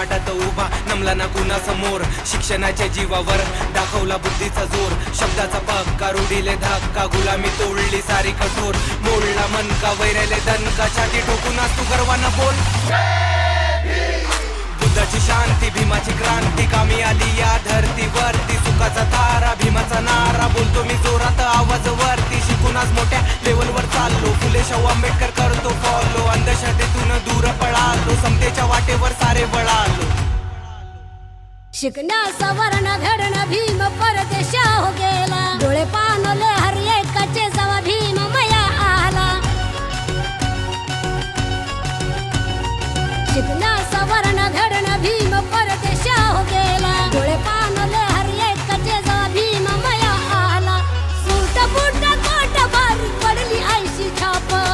माटात उभा नमला ना कुणा समोर शिक्षणाच्या जीवावर दाखवला बुद्धीचा जोर शब्दाचा पक्का रुढीले धक्का गुलामी तोडली सारी कठोर मोडला मन का वैरले दणका छाती ठोकून आज तू गर्वानं बोल बुद्धाची शांती भीमाची क्रांती कामी आली या धरतीवरती सुखाचा तारा भीमाचा नारा बोलतो मी जोरात आवाज वरती शिकून आज मोठ्या लेवलवर चाललो फुले शाहू आंबेडकर करतो फॉलो अंधश्रद्धेतून दूर पळालो समतेच्या वाटेवर सारे वळालो शिकण्या सवर्ण घडण भीम परदेशा हो गेला डोळे पाणले